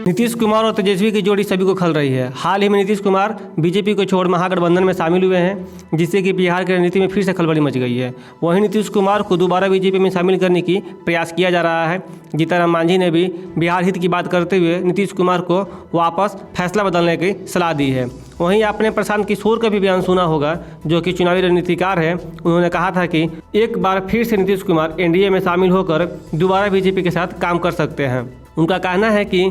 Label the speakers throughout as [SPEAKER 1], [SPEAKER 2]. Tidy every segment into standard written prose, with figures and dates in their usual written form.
[SPEAKER 1] नीतीश कुमार और तेजस्वी की जोड़ी सभी को खल रही है। हाल ही में नीतीश कुमार बीजेपी को छोड़ महागठबंधन में शामिल हुए हैं, जिससे कि बिहार की राजनीति में फिर से खलबली मच गई है। वहीं नीतीश कुमार को दोबारा बीजेपी में शामिल करने की प्रयास किया जा रहा है। जीतन मांझी ने भी बिहार हित की बात करते हुए नीतीश कुमार को वापस फैसला बदलने की सलाह दी है। वहीं आपने प्रशांत किशोर का भी बयान सुना होगा, जो कि चुनावी रणनीतिकार है। उन्होंने कहा था कि एक बार फिर से नीतीश कुमार एनडीए में शामिल होकर दोबारा बीजेपी के साथ काम कर सकते हैं। उनका कहना है कि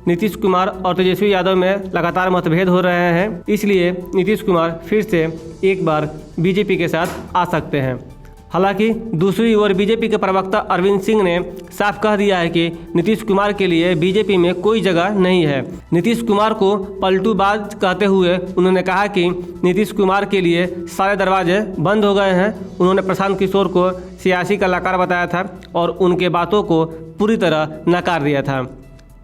[SPEAKER 1] नीतीश कुमार और तेजस्वी यादव में लगातार मतभेद हो रहे हैं, इसलिए नीतीश कुमार फिर से एक बार बीजेपी के साथ आ सकते हैं। हालांकि दूसरी ओर बीजेपी के प्रवक्ता अरविंद सिंह ने साफ कह दिया है कि नीतीश कुमार के लिए बीजेपी में कोई जगह नहीं है। नीतीश कुमार को पलटूबाज कहते हुए उन्होंने कहा कि नीतीश कुमार के लिए सारे दरवाजे बंद हो गए हैं। उन्होंने प्रशांत किशोर को सियासी कलाकार बताया था और उनके बातों को पूरी तरह नकार दिया था।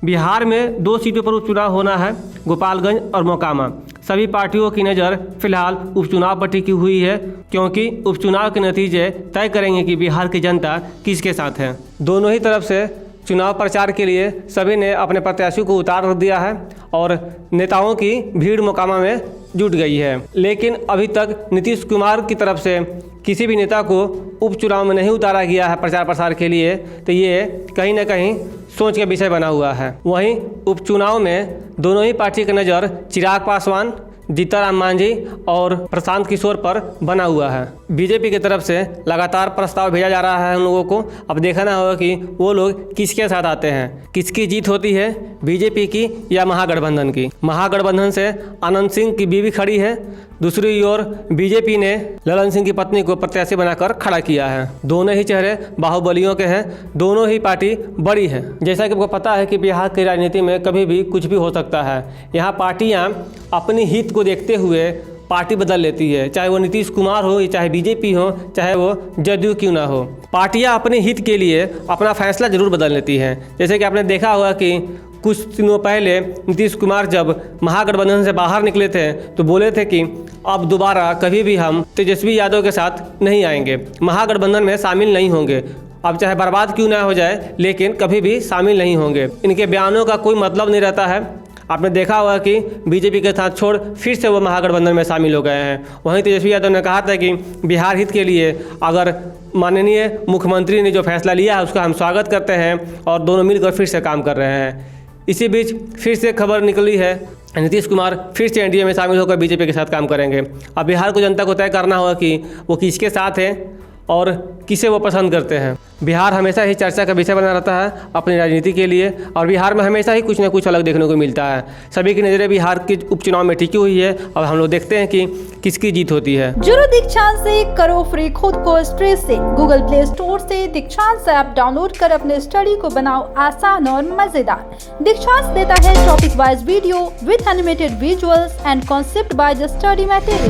[SPEAKER 1] बिहार में 2 सीटों पर उपचुनाव होना है, गोपालगंज और मोकामा। सभी पार्टियों की नज़र फिलहाल उपचुनाव पर टिकी हुई है, क्योंकि उपचुनाव के नतीजे तय करेंगे कि बिहार की जनता किसके साथ है। दोनों ही तरफ से चुनाव प्रचार के लिए सभी ने अपने प्रत्याशियों को उतार दिया है और नेताओं की भीड़ मोकामा में जुट गई है। लेकिन अभी तक नीतीश कुमार की तरफ से किसी भी नेता को उपचुनाव में नहीं उतारा गया है प्रचार प्रसार के लिए, तो ये कहीं ना कहीं सोच का विषय बना हुआ है। वहीं उपचुनाव में दोनों ही पार्टी की नज़र चिराग पासवान, जीतन मांझी और प्रशांत किशोर पर बना हुआ है। बीजेपी की तरफ से लगातार प्रस्ताव भेजा जा रहा है उन लोगों को। अब देखना होगा कि वो लोग किसके साथ आते हैं, किसकी जीत होती है, बीजेपी की या महागठबंधन की। महागठबंधन से आनंद सिंह की बीवी खड़ी है, दूसरी ओर बीजेपी ने ललन सिंह की पत्नी को प्रत्याशी बनाकर खड़ा किया है। दोनों ही चेहरे बाहुबलियों के हैं, दोनों ही पार्टी बड़ी है। जैसा कि आपको पता है कि बिहार की राजनीति में कभी भी कुछ भी हो सकता है। यहाँ पार्टियाँ अपनी हित को देखते हुए पार्टी बदल लेती है, चाहे वो नीतीश कुमार हो, चाहे बीजेपी हो, चाहे वो जदयू क्यों ना हो। पार्टियां अपने हित के लिए अपना फैसला जरूर बदल लेती हैं। जैसे कि आपने देखा होगा कि कुछ दिनों पहले नीतीश कुमार जब महागठबंधन से बाहर निकले थे तो बोले थे कि अब दोबारा कभी भी हम तेजस्वी यादव के साथ नहीं आएंगे, महागठबंधन में शामिल नहीं होंगे। अब चाहे बर्बाद क्यों ना हो जाए, लेकिन कभी भी शामिल नहीं होंगे। इनके बयानों का कोई मतलब नहीं रहता है। आपने देखा होगा कि बीजेपी के साथ छोड़ फिर से वो महागठबंधन में शामिल हो गए हैं। वहीं तेजस्वी यादव ने कहा था कि बिहार हित के लिए अगर माननीय मुख्यमंत्री ने जो फैसला लिया है उसका हम स्वागत करते हैं और दोनों मिलकर फिर से काम कर रहे हैं। इसी बीच फिर से खबर निकली है, नीतीश कुमार फिर से एनडीए में शामिल होकर बीजेपी के साथ काम करेंगे। अब बिहार को जनता को तय करना होगा कि वो किसके साथ है और किसे वो पसंद करते हैं। बिहार हमेशा ही चर्चा का विषय बना रहता है अपनी राजनीति के लिए, और बिहार में हमेशा ही कुछ ना कुछ अलग देखने को मिलता है। सभी की नज़रें बिहार के उपचुनाव में टिकी हुई है और हम लोग देखते हैं कि किसकी जीत होती है।
[SPEAKER 2] जुड़ो दीक्षांत से, करो फ्री खुद को स्ट्रेस से। गूगल प्ले स्टोर से दीक्षांत ऐप डाउनलोड कर अपने स्टडी को बनाओ आसान और मजेदार। दीक्षांत देता है topic wise video with animated visuals and concept by the study material.